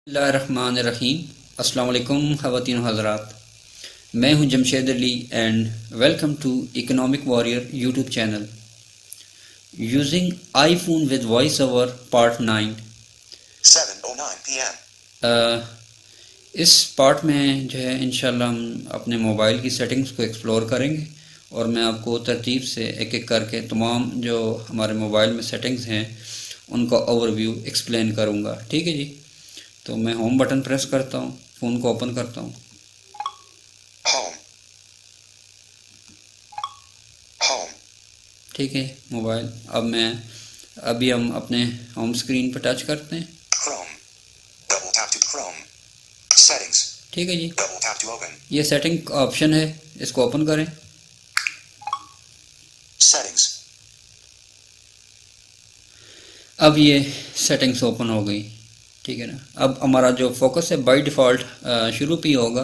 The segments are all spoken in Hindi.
बिस्मिल्लाहिर्रहमानिर्रहीम। अस्सलाम वालेकुम ख़वातीन हज़रात, मैं हूं Jamshed Ali and welcome to economic warrior YouTube channel. Using iPhone with voice over part 9। 7:09 p.m. इस पार्ट में जो है इंशाल्लाह हम अपने मोबाइल की सेटिंग्स को एक्सप्लोर करेंगे और मैं आपको तरतीब से एक एक करके तमाम जो हमारे मोबाइल में सेटिंग्स हैं उनका ओवरव्यू एक्सप्लेन करूँगा। ठीक है जी। तो मैं होम बटन प्रेस करता हूँ, फ़ोन को ओपन करता हूँ। Home. Home. ठीक है, मोबाइल अभी हम अपने होम स्क्रीन पर टच करते हैं। Chrome. Double tap to Chrome. Settings. ठीक है जी, Double tap to open. ये सेटिंग का ऑप्शन है, इसको ओपन करें। Settings. अब ये सेटिंग्स ओपन हो गई। ठीक है ना। अब हमारा जो फोकस है बाय डिफ़ॉल्ट शुरू पे ही होगा।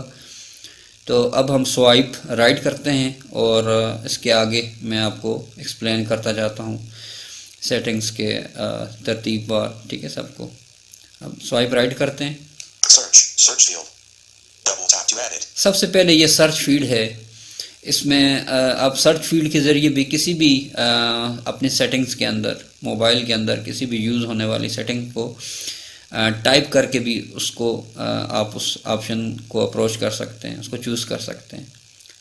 तो अब हम स्वाइप राइट करते हैं और इसके आगे मैं आपको एक्सप्लेन करता जाता हूँ सेटिंग्स के तरतीब वार। ठीक है सबको। अब स्वाइप राइट करते हैं। Search field. Double tap to edit. सबसे पहले ये सर्च फील्ड है। इसमें आप सर्च फील्ड के ज़रिए भी किसी भी अपनी सेटिंग्स के अंदर, मोबाइल के अंदर किसी भी यूज़ होने वाली सेटिंग को टाइप करके भी उसको आप उस ऑप्शन को अप्रोच कर सकते हैं, उसको चूज़ कर सकते हैं।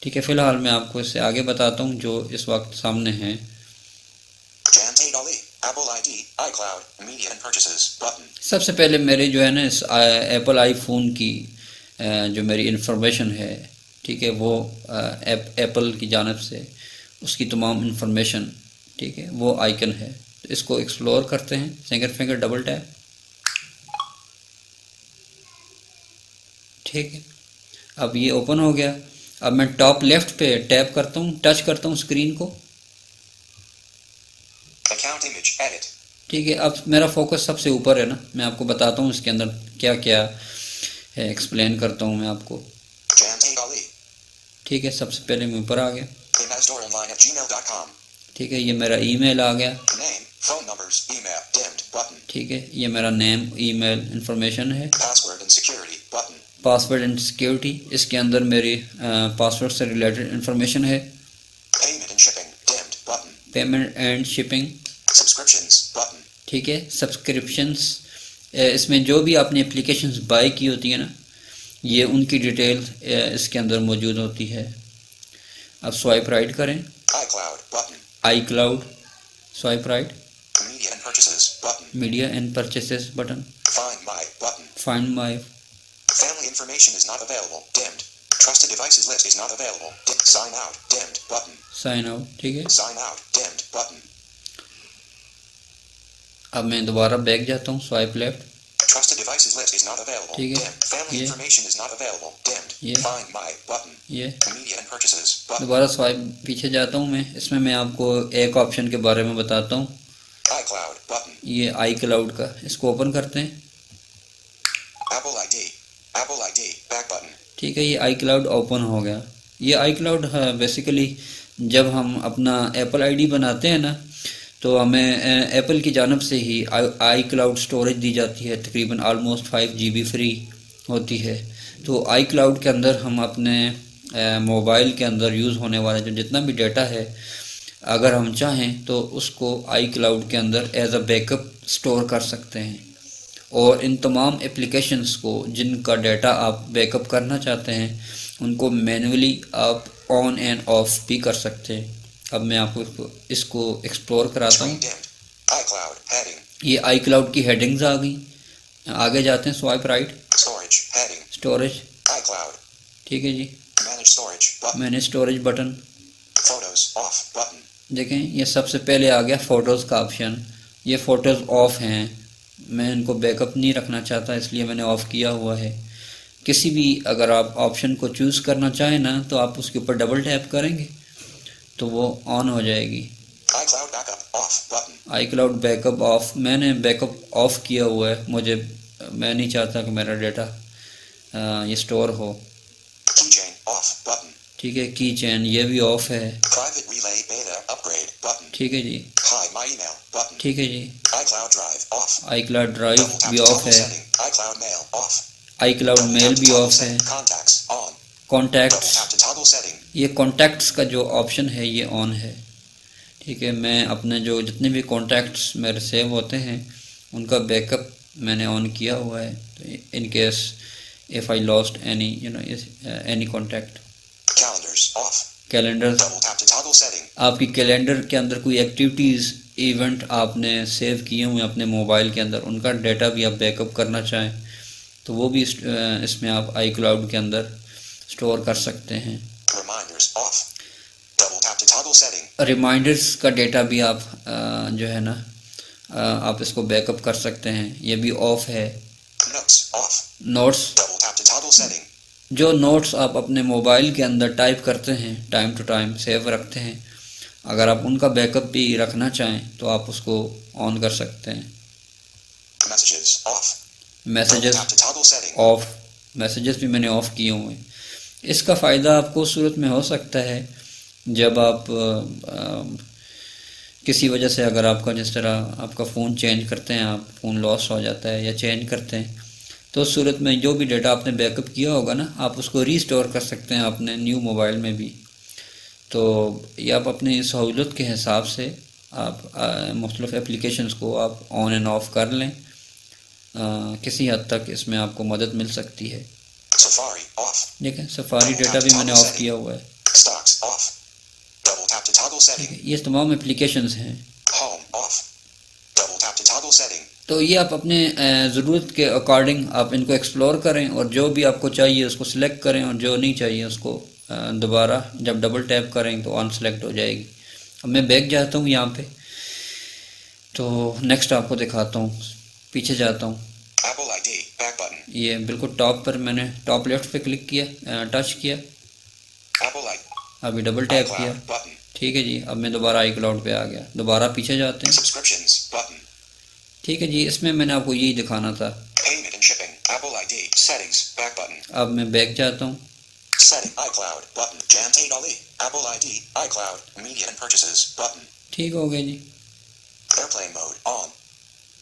ठीक है, फ़िलहाल मैं आपको इससे आगे बताता हूँ जो इस वक्त सामने हैं। Apple ID, iCloud, Media and Purchases button. सबसे पहले मेरे जो है ना इस एप्पल आईफोन की जो मेरी इंफॉर्मेशन है, ठीक है, वो एप्पल की जानिब से उसकी तमाम इंफॉर्मेशन, ठीक है, वो आइकन है। तो इसको एक्सप्लोर करते हैं। Single finger double tap. ठीक है, अब ये ओपन हो गया। अब मैं टॉप लेफ्ट पे टैप करता हूँ, टच करता हूँ स्क्रीन को। Account image, edit. ठीक है, अब मेरा फोकस सबसे ऊपर है ना, मैं आपको बताता हूँ इसके अंदर क्या क्या है, एक्सप्लेन करता हूँ मैं आपको। ठीक है, सबसे पहले मैं ऊपर आ गया। Gmail.com. ठीक है, ये मेरा ईमेल आ गया। Name, phone numbers, email, dimmed button. ठीक है, ये मेरा नेम, ईमेल इंफॉर्मेशन है। Password and security button. Password and security, इसके अंदर मेरी पासवर्ड से रिलेटेड इंफॉर्मेशन है। Payment and shipping, dimmed button. Payment and shipping. Subscriptions button. ठीक है, सब्सक्रिप्शंस, इसमें जो भी आपने एप्लीकेशंस बाय की होती है ना, ये उनकी डिटेल इसके अंदर मौजूद होती है। अब स्वाइप राइट करें। iCloud button. I cloud, swipe right. Media and Purchases button. Media and purchases button. Find My button. Find my. Family information is not available, dimmed. Trusted devices list is not available. Sign out, dimmed button. Sign out. ठीक है, Sign out, dimmed button. अब मैं दोबारा बैक जाता हूँ, swipe left. Trusted devices list is not available. ठीक है, Dimmed. Family ये information is not available. Dimmed. ये Find My button. ये Media and Purchases button. दोबारा स्वाइप पीछे जाता हूँ मैं। इसमें मैं आपको एक ऑप्शन के बारे में बताता हूँ, iCloud button. ये आई क्लाउड का। इसको ओपन करते हैं। Apple ID. Apple ID back button. ठीक है, ये आई क्लाउड ओपन हो गया। ये आई क्लाउड बेसिकली जब हम अपना एप्पल आईडी बनाते हैं ना, तो हमें एप्पल की जानब से ही आई क्लाउड स्टोरेज दी जाती है, तकरीबन आलमोस्ट 5 GB फ्री होती है। तो आई क्लाउड के अंदर हम अपने मोबाइल के अंदर यूज़ होने वाला जो जितना भी डाटा है, अगर हम चाहें तो उसको आई क्लाउड के अंदर एज अ बैकअप स्टोर कर सकते हैं। और इन तमाम एप्लीकेशंस को जिनका डाटा आप बैकअप करना चाहते हैं, उनको मैनुअली आप ऑन एंड ऑफ भी कर सकते हैं। अब मैं आपको इसको एक्सप्लोर कराता हूँ। Screen dimmed. iCloud heading. ये आई क्लाउड की हेडिंग्स आ गई। आगे जाते हैं, swipe right. Storage heading. Storage, iCloud. ठीक है जी, Manage storage button. मैंने storage button. Photos off button. देखें, ये सबसे पहले आ गया फ़ोटोज़ का ऑप्शन। ये फ़ोटोज़ ऑफ हैं, मैं इनको बैकअप नहीं रखना चाहता, इसलिए मैंने ऑफ़ किया हुआ है। किसी भी अगर आप ऑप्शन को चूज़ करना चाहें ना, तो आप उसके ऊपर डबल टैप करेंगे तो वो ऑन हो जाएगी। iCloud backup off button. I cloud backup of, मैंने बैकअप ऑफ़ किया हुआ है। मैं नहीं चाहता कि मेरा डाटा ये स्टोर हो। Keychain off button. ठीक है, की चैन ये भी ऑफ है। Private relay beta upgrade button. ठीक है जी, Hi My email button. ठीक है जी। iCloud drive off. ICloud drive Double tap भी to ऑफ toggle है। setting. iCloud mail off. ICloud Double mail tap to भी toggle ऑफ है, setting. Contacts on. Double contacts, tap to toggle setting. ये कॉन्टैक्ट्स का जो ऑप्शन है ये ऑन है। ठीक है, मैं अपने जो जितने भी कॉन्टैक्ट्स मेरे सेव होते हैं उनका बैकअप मैंने ऑन किया हुआ है, तो in case if I lost any any contact. Calendars off. Calendar, Double tap to toggle setting. आपकी कैलेंडर के अंदर कोई एक्टिविटीज़ इवेंट आपने सेव किए हुए हैं अपने मोबाइल के अंदर, उनका डाटा भी आप बैकअप करना चाहें तो वो भी इसमें आप आई क्लाउड के अंदर स्टोर कर सकते हैं। Reminders off. Double tap to toggle setting. Reminders का डेटा भी आप जो है ना आप इसको बैकअप कर सकते हैं, ये भी ऑफ है। Notes off. Notes, Double tap to toggle setting. जो नोट्स आप अपने मोबाइल के अंदर टाइप करते हैं टाइम टू टाइम सेव रखते हैं, अगर आप उनका बैकअप भी रखना चाहें तो आप उसको ऑन कर सकते हैं। Messages off. Double messages tap to toggle setting. Of, messages भी मैंने ऑफ़ किए हुए हैं। इसका फ़ायदा आपको उस सूरत में हो सकता है जब आप किसी वजह से अगर आपका जिस तरह आपका फ़ोन चेंज करते हैं, आप फ़ोन लॉस हो जाता है या चेंज करते हैं, तो उस सूरत में जो भी डेटा आपने बैकअप किया होगा ना, आप उसको रीस्टोर कर सकते हैं अपने न्यू मोबाइल में भी। तो ये आप अपनी सहूलत के हिसाब से आप मुख्तलिफ़ एप्लीकेशंस को आप ऑन एंड ऑफ़ कर लें, किसी हद तक इसमें आपको मदद मिल सकती है। Safari off. देखें, सफारी डेटा भी मैंने ऑफ़ किया हुआ है। Stocks off. Double tap to toggle setting. ये तमाम एप्लीकेशंस हैं। Home off. Double tap to toggle setting. तो ये आप अपने ज़रूरत के अकॉर्डिंग आप इनको एक्सप्लोर करें और जो भी आपको चाहिए उसको सिलेक्ट करें और जो नहीं चाहिए उसको दोबारा जब डबल टैप करें तो अनसेलेक्ट हो जाएगी। अब मैं बैक जाता हूँ यहाँ पे, तो नेक्स्ट आपको दिखाता हूँ, पीछे जाता हूँ। Apple ID back button. ये बिल्कुल टॉप पर मैंने टॉप लेफ्ट पे क्लिक किया, टच किया, Apple ID. अभी डबल टैप किया। iCloud button. ठीक है जी, अब मैं दोबारा आई क्लाउड पे आ गया। दोबारा पीछे जाते हैं। Subscriptions button. ठीक है जी, इसमें मैंने आपको यही दिखाना था। Payment and shipping. Apple ID. Settings back button. अब मैं बैक जाता हूँ। Setting iCloud button. Jamtaid Ali. Apple ID. iCloud. Media and purchases button. ठीक हो गया जी। Airplane mode on.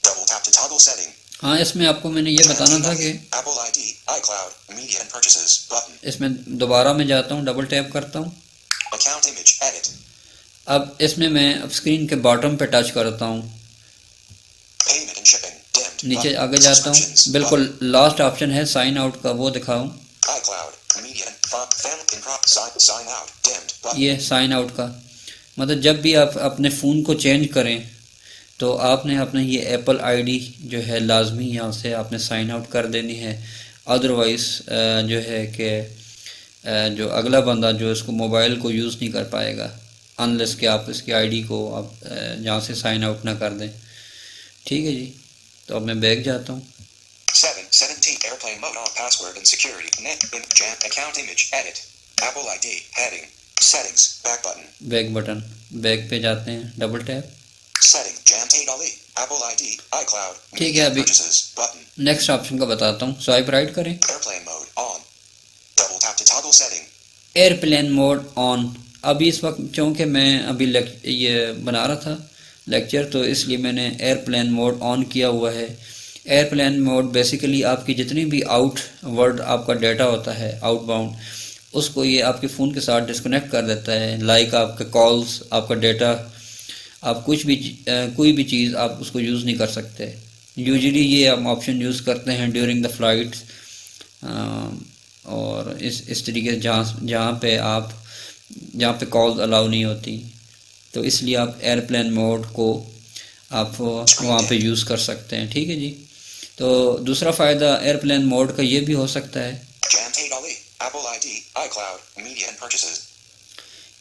Double tap to toggle setting. हाँ, इसमें आपको मैंने ये बताना था कि Apple ID. iCloud. Media and purchases button. इसमें दोबारा मैं जाता हूँ, डबल टैप करता हूँ। Account image edit. अब इसमें मैं अब स्क्रीन के बॉटम पे टच करता हूँ, Payment and shipping dimmed. नीचे button. आगे जाता हूँ, Subscriptions बिल्कुल लास्ट ऑप्शन है साइन आउट का, वो दिखाऊँ। button. iCloud. Media and family in prop sign out dimmed button. ये साइन आउट का मतलब जब भी आप अपने फ़ोन को चेंज करें तो आपने अपने ये एप्पल आईडी जो है लाजमी यहाँ से आपने साइन आउट कर देनी है। अदरवाइज़ जो है कि जो अगला बंदा जो इसको मोबाइल को यूज़ नहीं कर पाएगा अनलेस कि आप इसकी आईडी को आप जहाँ से साइन आउट ना कर दें। ठीक है जी, तो अब मैं बैक जाता हूँ। 17 airplane mode on password and security net jam account image edit Apple ID heading settings back button back button, back पे जाते हैं, double tap. setting Jamtaid Ali Apple ID iCloud ठीक है, अभी purchases button नेक्स्ट ऑप्शन का बताता हूँ। स्वाइप राइट करें, airplane mode on double tap to toggle setting airplane mode on. अभी इस वक्त चूँकि मैं अभी ये बना रहा था लेक्चर, तो इसलिए मैंने एयरप्लेन मोड ऑन किया हुआ है। एयरप्लेन मोड बेसिकली आपकी जितनी भी आउट वर्ड आपका डाटा होता है आउटबाउंड, उसको ये आपके फ़ोन के साथ डिस्कनेक्ट कर देता है। लाइक आपके कॉल्स, आपका डाटा, आप कोई भी चीज़ आप उसको यूज़ नहीं कर सकते। यूजुअली ये हम ऑप्शन यूज़ करते हैं ड्यूरिंग द फ्लाइट्स और इस तरीके से जहाँ पे कॉल्स अलाउ नहीं होती, तो इसलिए आप एयरप्लेन मोड को आप वहाँ पे यूज़ कर सकते हैं। ठीक है जी, तो दूसरा फ़ायदा एयरप्लेन मोड का ये भी हो सकता है Jamtaid Ali Apple ID iCloud Media and purchases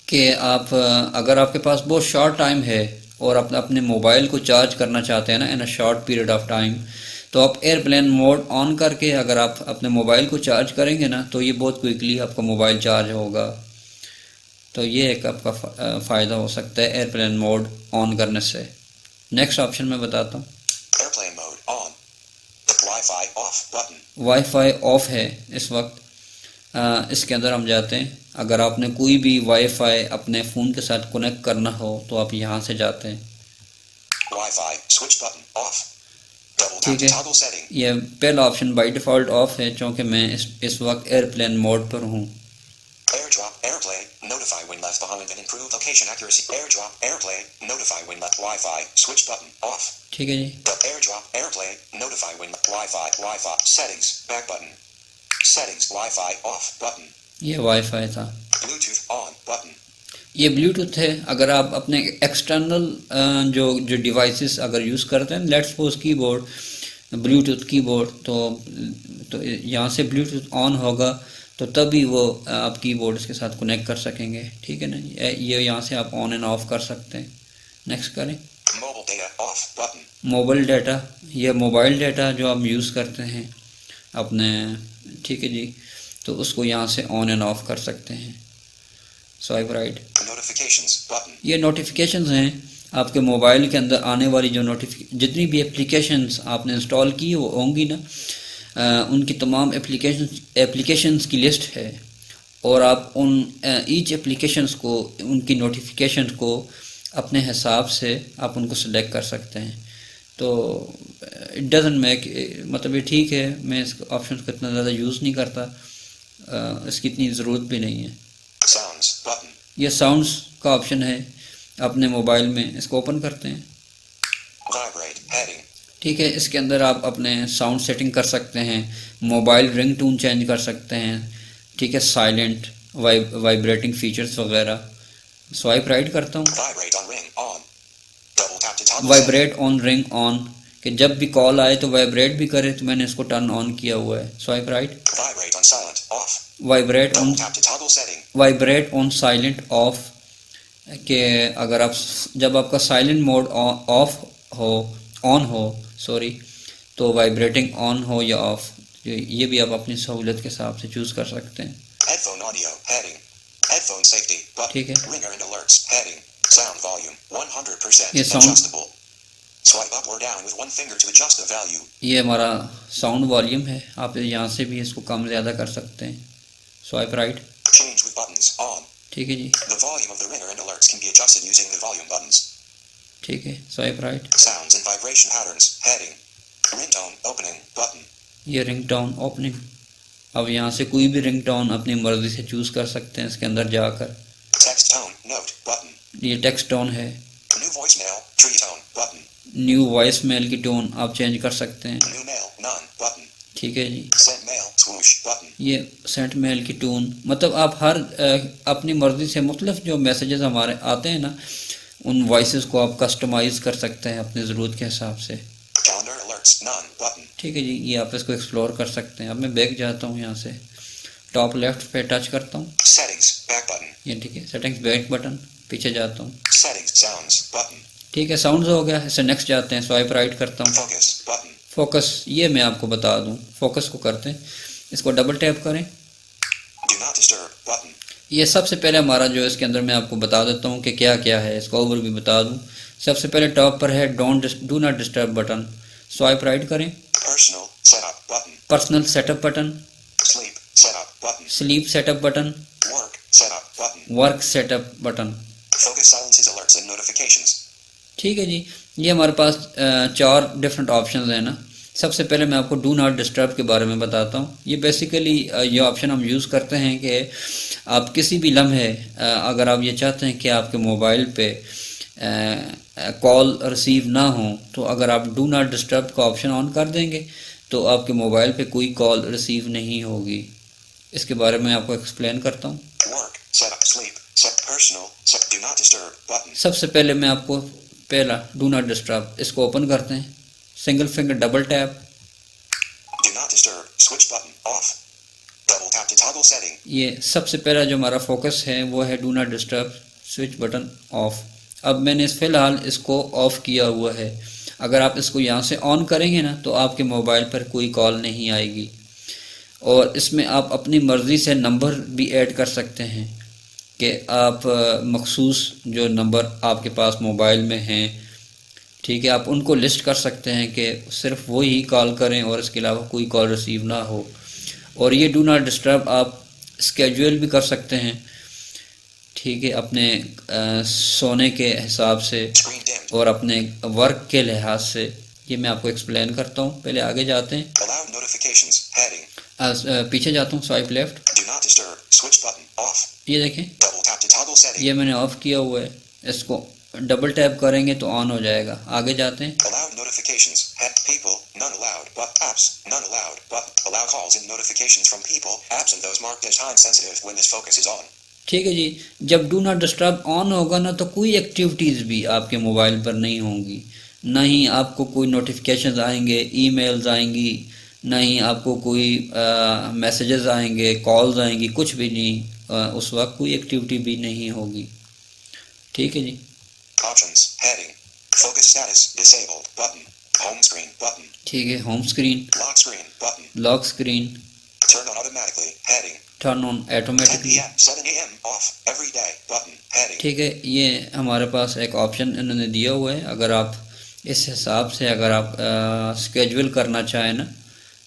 कि आप अगर आपके पास बहुत शॉर्ट टाइम है और अपने मोबाइल को चार्ज करना चाहते हैं ना in a short period of time, तो आप एयरप्लेन मोड ऑन करके अगर आप अपने मोबाइल को चार्ज करेंगे ना तो ये बहुत क्विकली आपका मोबाइल चार्ज होगा। तो ये एक आपका फ़ायदा हो सकता है एयरप्लेन मोड ऑन करने से। नेक्स्ट ऑप्शन मैं बताता हूँ, airplane mode on Wi-Fi off button wifi of है इस वक्त। इसके अंदर हम जाते हैं, अगर आपने कोई भी वाईफाई अपने फ़ोन के साथ कनेक्ट करना हो तो आप यहाँ से जाते हैं। Wi-Fi switch button off Double tap ठीक to है, toggle setting. ये पहला ऑप्शन बाय डिफ़ॉल्ट ऑफ है क्योंकि मैं इस वक्त एयरप्लेन मोड पर हूँ। AirDrop, AirPlay, notify when left behind and improve location accuracy. AirDrop, AirPlay, notify when left Wi-Fi, switch button, off. ठीक है जी, AirDrop, AirPlay, notify when left Wi-Fi, settings, back button. Settings, Wi-Fi, off, button. ये वाईफाई था। Bluetooth, on, button. ये ब्लूटूथ है। अगर आप अपने एक्सटर्नल जो डिवाइसेस अगर यूज़ करते हैं, let's suppose keyboard, Bluetooth keyboard, तो यहाँ से ब्लूटूथ ऑन होगा तो तभी वो आप कीबोर्ड के साथ कनेक्ट कर सकेंगे। ठीक है ना, ये यहाँ से आप ऑन एंड ऑफ कर सकते हैं। नेक्स्ट करें। Mobile data, off, button. Mobile data, ये मोबाइल डाटा जो हम यूज़ करते हैं अपने, ठीक है जी, तो उसको यहाँ से ऑन एंड ऑफ कर सकते हैं। Swipe right. Notifications, button. ये नोटिफिकेशंस हैं आपके मोबाइल के अंदर आने वाली जो जितनी भी एप्लीकेशंस आपने इंस्टॉल की वो होंगी ना, उनकी तमाम एप्लीकेशंस की लिस्ट है और आप उन ईच एप्लीकेशंस को, उनकी नोटिफिकेशन को अपने हिसाब से आप उनको सेलेक्ट कर सकते हैं। तो इट डजंट मेक, मतलब ये ठीक है, मैं इस ऑप्शन को इतना ज़्यादा यूज़ नहीं करता, इसकी इतनी ज़रूरत भी नहीं है। Sounds, button. ये साउंड्स का ऑप्शन है अपने मोबाइल में, इसको ओपन करते हैं। Vibrate, heading. ठीक है, इसके अंदर आप अपने साउंड सेटिंग कर सकते हैं, मोबाइल रिंगटोन चेंज कर सकते हैं, ठीक है, साइलेंट, वाइब्रेटिंग फीचर्स वगैरह। स्वाइप राइट करता हूँ। Vibrate on ring, on. Double tap to toggle vibrate on ring on, कि जब भी कॉल आए तो वाइब्रेट भी करे, तो मैंने इसको टर्न ऑन किया हुआ है। Swipe right. setting. Vibrate on silent, off. Vibrate on, Double tap to toggle setting. Vibrate on silent of, कि अगर आप, जब आपका साइलेंट मोड ऑफ हो, ऑन हो, सॉरी, तो वाइब्रेटिंग ऑन हो या ऑफ, ये भी आप अपनी सहूलियत के हिसाब से चूज़ कर सकते हैं। Headphone audio, heading. Headphone safety, button. ठीक है। Ringer and alerts, heading. Sound volume, 100%. ये sound- Adjustable. Swipe up or down with one finger to adjust the value. ये हमारा साउंड वॉल्यूम है, आप यहाँ से भी इसको कम ज़्यादा कर सकते हैं। Swipe right. Change with buttons, on. ठीक है जी, The volume of the ringer and alerts can be adjusted using the volume buttons. ठीक है, swipe right. Sounds and vibration patterns, heading. Ringtone, opening, button. ये रिंगटोन ओपनिंग, अब यहाँ से कोई भी रिंगटोन अपनी मर्ज़ी से चूज़ कर सकते हैं इसके अंदर जाकर। Text tone, note, button. ये टेक्स्ट टोन है। New voicemail, tree tone, button. New voicemail की टोन आप चेंज कर सकते हैं। New mail, none, button. ठीक है जी, Send mail, swoosh, button. ये सेंट मेल की टोन, मतलब आप हर अपनी मर्ज़ी से मुख्तलिफ जो मैसेजेस हमारे आते हैं ना, उन वॉइसेस को आप कस्टमाइज़ कर सकते हैं अपनी ज़रूरत के हिसाब से। Calendar alerts, none, button. ठीक है जी, ये आप इसको एक्सप्लोर कर सकते हैं। अब मैं बैक जाता हूँ, यहाँ से टॉप लेफ्ट पे टच करता हूँ, Settings, back button. ये ठीक है, सेटिंग्स बैक बटन, पीछे जाता हूँ। Settings, sounds, button. ठीक है, साउंड्स हो गया, इससे नेक्स्ट जाते हैं। स्वाइप राइट करता हूँ। Focus, button. फोकस, ये मैं आपको बता दूँ, फोकस को करते हैं, इसको डबल टैप करें। Do not disturb, button. ये सबसे पहले हमारा जो इसके अंदर मैं आपको बता देता हूँ कि क्या क्या है, इसको ओवर भी बता दूँ। सबसे पहले टॉप पर है do not disturb button, swipe right करें। Personal, setup, button. Personal setup button, Sleep, setup, button. Sleep setup button, Work, setup, button. Work setup button. Focus silences alerts and notifications. ठीक है जी, ये हमारे पास 4 डिफरेंट ऑप्शन हैं ना। सबसे पहले मैं आपको डू नॉट डिस्टर्ब के बारे में बताता हूँ। ये बेसिकली ये ऑप्शन हम यूज़ करते हैं कि आप किसी भी लम्हे, अगर आप ये चाहते हैं कि आपके मोबाइल पे कॉल रिसीव ना हो, तो अगर आप डू नॉट डिस्टर्ब का ऑप्शन ऑन कर देंगे तो आपके मोबाइल पे कोई कॉल रिसीव नहीं होगी। इसके बारे में आपको एक्सप्लेन करता हूँ। Work, setup, sleep, set personal, set do not disturb, button. सबसे पहले मैं आपको पहला डू नॉट डिस्टर्ब, इसको ओपन करते हैं, single finger double tap, Do not disturb, switch button, off. Double tap to toggle setting. ये सबसे पहला जो हमारा फोकस है वो है do not disturb, switch button of. अब मैंने फ़िलहाल इसको ऑफ़ किया हुआ है। अगर आप इसको यहाँ से ऑन करेंगे ना तो आपके मोबाइल पर कोई कॉल नहीं आएगी, और इसमें आप अपनी मर्ज़ी से नंबर भी ऐड कर सकते हैं कि आप मखसूस जो नंबर आपके पास मोबाइल में हैं, ठीक है, आप उनको लिस्ट कर सकते हैं कि सिर्फ वो ही कॉल करें और इसके अलावा कोई कॉल रिसीव ना हो। और ये डू नॉट डिस्टर्ब आप स्केड्यूल भी कर सकते हैं, ठीक है, अपने सोने के हिसाब से Screen dimmed. और अपने वर्क के लिहाज से ये मैं आपको एक्सप्लेन करता हूँ, पहले आगे जाते हैं। Allowed notifications. Heading. पीछे जाता हूँ, swipe left, Do not disturb. Switch button. Off. ये देखें Double tap to toggle setting. ये मैंने ऑफ किया हुआ है, इसको डबल टैप करेंगे तो ऑन हो जाएगा। आगे जाते हैं। Allowed notifications. Head people. None allowed. But apps. None allowed. But allow calls and notifications from people, apps and those marked as time sensitive when this focus is on. ठीक है जी, जब डू नॉट डिस्टर्ब ऑन होगा ना तो कोई एक्टिविटीज़ भी आपके मोबाइल पर नहीं होंगी, ना ही आपको कोई नोटिफिकेशंस आएंगे, ईमेल्स आएंगी, ना ही आपको कोई मैसेजेस आएंगे, कॉल्स आएंगी, कुछ भी नहीं। उस वक्त कोई एक्टिविटी भी नहीं होगी। ठीक है जी। Options. Heading. Focus status. Disabled. Button. Home screen. Button. ठीक है, home screen, Lock screen. Button. Lock screen, Turn on automatically. Heading. Turn on 10 automatically. p.m. 7 a.m. Off. Every day. Button. Heading. ठीक है, ये हमारे पास एक ऑप्शन इन्होंने दिया हुआ है। अगर आप इस हिसाब से अगर आप स्केड्यूल करना चाहें ना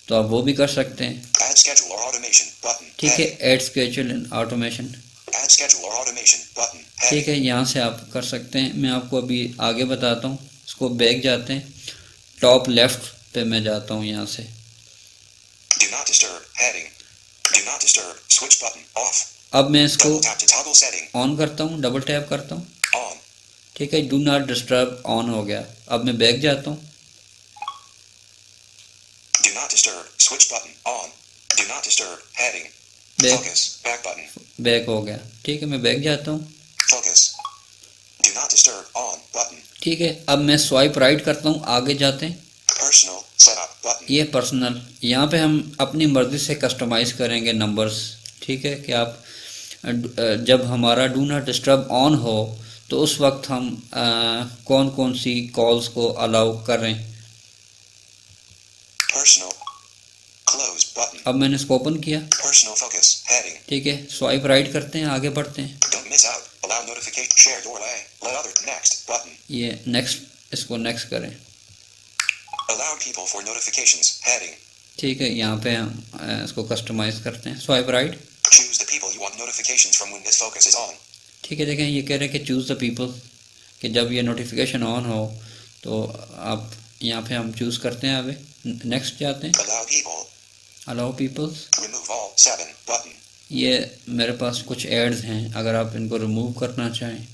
तो आप वो भी कर सकते हैं। Add schedule or automation. Button. ठीक है, Heading. Add schedule and automation, Add schedule or automation. Button. ठीक Heading. है, यहाँ से आप कर सकते हैं। मैं आपको अभी आगे बताता हूँ। इसको बैक जाते हैं, टॉप लेफ्ट पे मैं जाता हूँ यहाँ से। Do not disturb. Heading. Do not disturb. Switch button. Off. अब मैं इसको Double tap to toggle setting. On करता हूँ, डबल टैप करता हूँ। On. ठीक है, डू नॉट डिस्टर्ब ऑन हो गया। अब मैं बैक जाता हूँ। Do not disturb. Switch button. On. Do not disturb. Heading. Back, Focus. Back button. Back हो गया। ठीक है, मैं बैक जाता हूँ। Focus. Do not disturb. On. Button. ठीक है, अब मैं स्वाइप राइट करता हूँ, आगे जाते हैं। Personal. Setup. Button. ये पर्सनल, यहाँ पे हम अपनी मर्ज़ी से कस्टमाइज़ करेंगे नंबर्स। ठीक है, कि आप जब हमारा डू नॉट डिस्टर्ब ऑन हो तो उस वक्त हम कौन कौन सी कॉल्स को अलाउ करें। Personal. Close button. अब मैंने इसको ओपन किया। Personal focus. Heading. ठीक है, स्वाइप राइट करते हैं, आगे बढ़ते हैं। Don't miss out. Allow notification. Share doorway. Let other. Next button. ये नेक्स्ट, इसको नेक्स्ट करें। Allow people for notifications. Heading. ठीक है, यहाँ पे हम इसको कस्टमाइज़ करते हैं। Swipe right. Choose the people you want notifications from when this focus is on. ठीक है, देखें ये कह रहे हैं कि चूज़ द पीपल, कि जब ये नोटिफिकेशन ऑन हो तो आप यहाँ पे हम चूज़ करते हैं। आगे नेक्स्ट जाते हैं। Allow people. Allow peoples, Remove all. 7 button. ये मेरे पास कुछ एड्स हैं, अगर आप इनको रिमूव करना चाहें।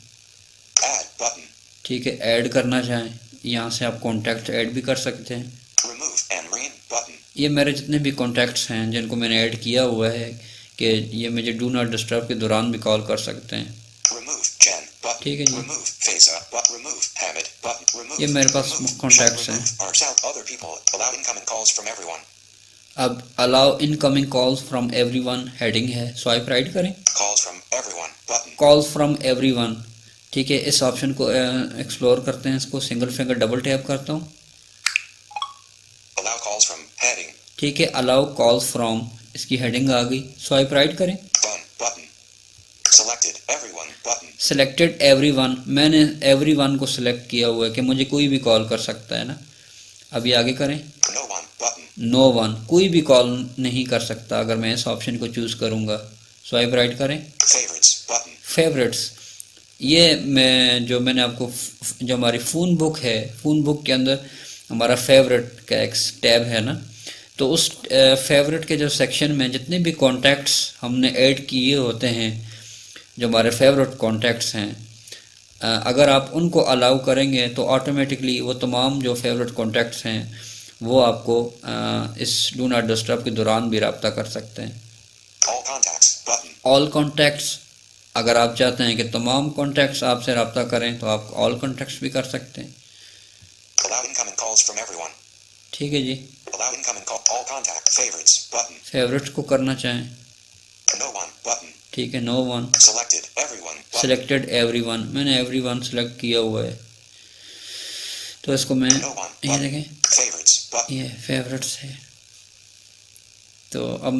Add button. ठीक है, ऐड करना चाहें, यहाँ से आप कॉन्टैक्ट ऐड भी कर सकते हैं। Remove and ring button. ये मेरे जितने भी कॉन्टैक्ट्स हैं जिनको मैंने ऐड किया हुआ है कि ये मुझे डू नॉट डिस्टर्ब के दौरान भी कॉल कर सकते हैं। Remove Jen button. ठीक है जी। Remove Faiza but remove Hamid button. Remove. ये मेरे पास remove, contacts हैं। remove ourselves other people. Allow incoming calls from everyone. अब allow incoming calls from everyone heading है, स्वाइप राइट करें। Calls from everyone button. Calls from everyone, ठीक है, इस ऑप्शन को एक्सप्लोर करते हैं। इसको सिंगल फिंगर डबल टैप करता हूँ। Allow calls from heading. ठीक है, अलाउ कॉल्स फ्रॉम, इसकी हेडिंग आ गई। स्वाइप राइट करें। Done button. Selected everyone button. Selected everyone, मैंने एवरीवन को सिलेक्ट किया हुआ है कि मुझे कोई भी कॉल कर सकता है ना। अभी आगे करें। No one button. No one, कोई भी कॉल नहीं कर सकता अगर मैं इस ऑप्शन को चूज़ करूँगा। स्वाइप राइट करें। Favorites button. फेवरेट्स, ये मैंने आपको जो हमारी फ़ोन बुक है, फ़ोन बुक के अंदर हमारा फेवरेट का एक टैब है ना, तो उस फेवरेट के जो सेक्शन में जितने भी कॉन्टैक्ट्स हमने ऐड किए होते हैं, जो हमारे फेवरेट कॉन्टैक्ट्स हैं, अगर आप उनको अलाउ करेंगे तो ऑटोमेटिकली वो तमाम जो फेवरेट कॉन्टैक्ट्स हैं वो आपको इस डू नॉट डिस्टर्ब के दौरान भी रब्ता कर सकते हैं। All contacts button. All contacts, अगर आप चाहते हैं कि तमाम कॉन्टैक्ट्स आपसे रब्ता करें तो आप ऑल कॉन्टैक्ट्स भी कर सकते हैं। Allow incoming calls from everyone. ठीक है जी। Allow incoming call. All contact favorites button. Favourites को करना चाहें, No one button. ठीक है, no one. Selected everyone button. Selected everyone, मैंने एवरीवन सेलेक्ट किया हुआ है, तो इसको मैं No one ये button. देखें, Favorites button. ये फेवरेट्स है। तो अब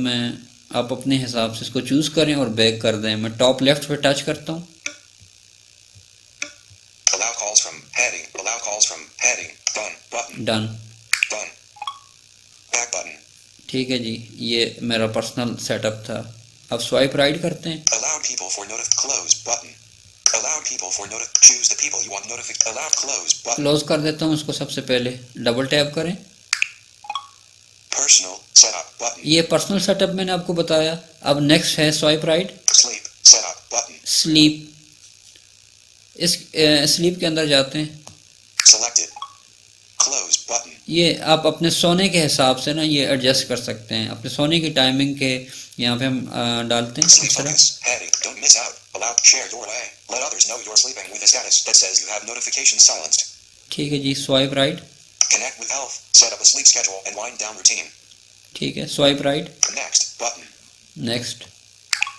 आप अपने हिसाब से इसको चूज़ करें और बैक कर दें। मैं टॉप लेफ्ट पे टच करता हूँ। Allow calls from heading. Allow calls from heading. Done button. Done, Done. Back button. ठीक है जी, ये मेरा पर्सनल सेटअप था। अब स्वाइप राइट करते हैं। Allow people for notif. Close button. Allow Allow people for choose the people you want notification. Allow close button. Close कर देता हूँ इसको। सबसे पहले डबल टैप करें। Personal setup button. ये पर्सनल सेटअप मैंने आपको बताया। अब नेक्स्ट है swipe right, Sleep setup button. Sleep. इस स्लीप के अंदर जाते हैं। Selected. Close button. ये आप अपने सोने के हिसाब से ना ये एडजस्ट कर सकते हैं, अपने सोने की टाइमिंग के यहाँ पे हम डालते हैं Sleep इस तरह। focus heading. Don't miss out. Allow share your way. Let others know you're sleeping with a status that says you have notifications silenced. ठीक है जी, swipe right. Connect with health. Set up a sleep schedule and wind down routine. ठीक है, swipe right, Next button. Next.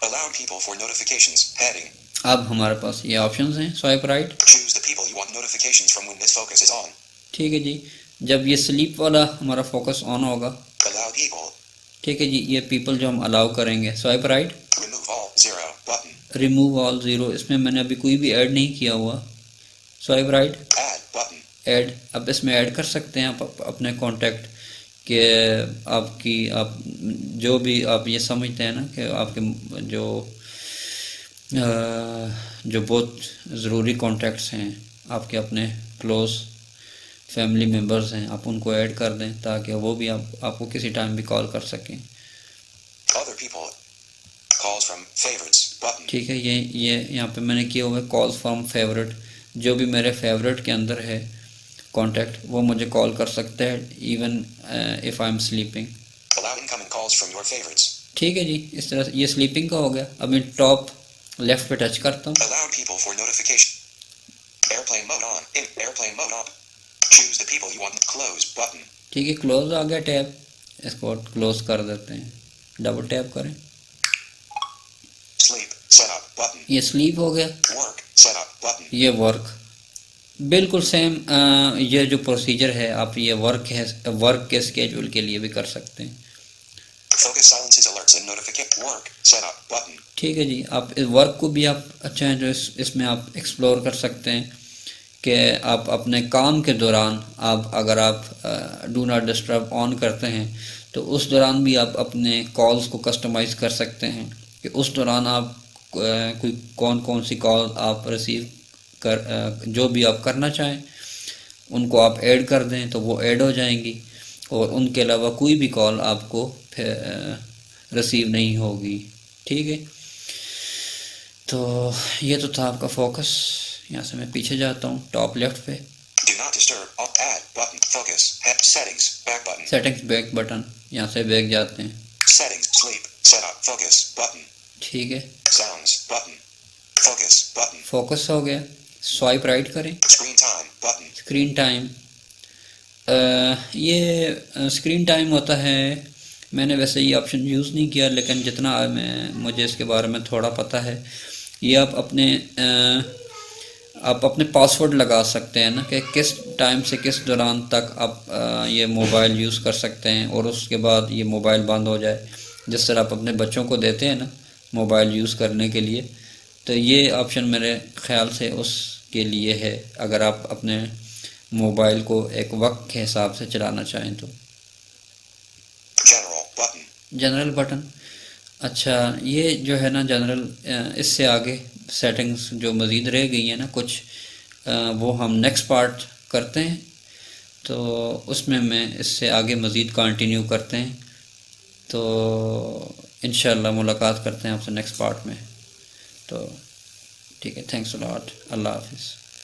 Allow people for notifications heading. अब हमारे पास ये ऑप्शंस हैं, swipe right. Choose the people you want notifications from when this focus is on. ठीक है जी, जब ये स्लीप वाला हमारा फोकस ऑन होगा, Allow people. ठीक है जी, ये पीपल जो हम अलाउ करेंगे। Swipe right, Remove all 0 button. Remove all zero, इसमें मैंने अभी कोई भी ऐड नहीं किया हुआ। Swipe right, Add button. Add. अब इसमें ऐड कर सकते हैं आप अपने कॉन्टैक्ट के, आपकी आप जो भी आप ये समझते हैं ना कि आपके जो बहुत ज़रूरी कॉन्टैक्ट्स हैं, आपके अपने क्लोज़ फैमिली मेम्बर्स हैं, आप उनको ऐड कर दें ताकि वो भी आपको किसी टाइम भी कॉल कर सकें। Other people. Calls from favorites button. ठीक है, ये यहाँ पे मैंने किया हुआ है कॉल्स फ्रॉम फेवरेट। जो भी मेरे फेवरेट के अंदर है कॉन्टैक्ट, वो मुझे कॉल कर सकते हैं even if I am sleeping. Allow incoming calls from your favorites. ठीक है जी, इस तरह से ये स्लीपिंग का हो गया। अब मैं टॉप लेफ्ट पे टच करता हूँ। Allow people for notification. Airplane mode on. Airplane mode on. Choose the people you want. Close button. ठीक है, क्लोज आ गया टैब, इसको क्लोज कर देते हैं। डबल टैप करें, Sleep setup button. ये स्लीप हो गया। Work setup button. ये वर्क, बिल्कुल सेम ये जो प्रोसीजर है आप ये वर्क के स्केड्यूल के लिए भी कर सकते हैं। Focus silences alerts and notification. Work setup button. ठीक है जी, आप इस वर्क को भी आप अच्छा है जो इसमें आप एक्सप्लोर कर सकते हैं कि आप अपने काम के दौरान अगर आप डू नॉट डिस्टर्ब ऑन करते हैं तो उस दौरान भी आप अपने कॉल्स को कस्टमाइज़ कर सकते हैं कि उस दौरान आप कोई कौन सी कॉल आप रिसीव कर जो भी आप करना चाहें उनको आप ऐड कर दें तो वो ऐड हो जाएंगी, और उनके अलावा कोई भी कॉल आपको रिसीव नहीं होगी। ठीक है, तो ये तो था आपका फोकस। यहाँ से मैं पीछे जाता हूँ टॉप लेफ्ट पे। Do not disturb. Add button. Focus. Head settings. Back button. Settings back button, यहाँ से बैक जाते हैं। Settings. Sleep. Setup. Focus. Button. ठीक है, Sounds. Button. Focus. Button. Focus हो गया। स्वाइप राइट करें, Screen time. Button. Screen time. ये स्क्रीन टाइम होता है, मैंने वैसे ये ऑप्शन यूज़ नहीं किया लेकिन जितना मुझे इसके बारे में थोड़ा पता है, ये आप अपने पासवर्ड लगा सकते हैं ना कि किस टाइम से किस दौरान तक आप ये मोबाइल यूज़ कर सकते हैं और उसके बाद ये मोबाइल बंद हो जाए। जिस तरह आप अपने बच्चों को देते हैं ना मोबाइल यूज़ करने के लिए, तो ये ऑप्शन मेरे ख्याल से उसके लिए है अगर आप अपने मोबाइल को एक वक्त के हिसाब से चलाना चाहें तो। General. Button. जनरल बटन, अच्छा ये जो है ना जनरल, इससे आगे सेटिंग्स जो मज़ीद रह गई हैं ना कुछ, वो हम नेक्स्ट पार्ट करते हैं, तो उसमें मैं इससे आगे मज़ीद कंटिन्यू करते हैं। तो इंशाल्लाह मुलाकात करते हैं आपसे नेक्स्ट पार्ट में। तो ठीक है, थैंक्स अ लॉट, अल्लाह हाफिज़।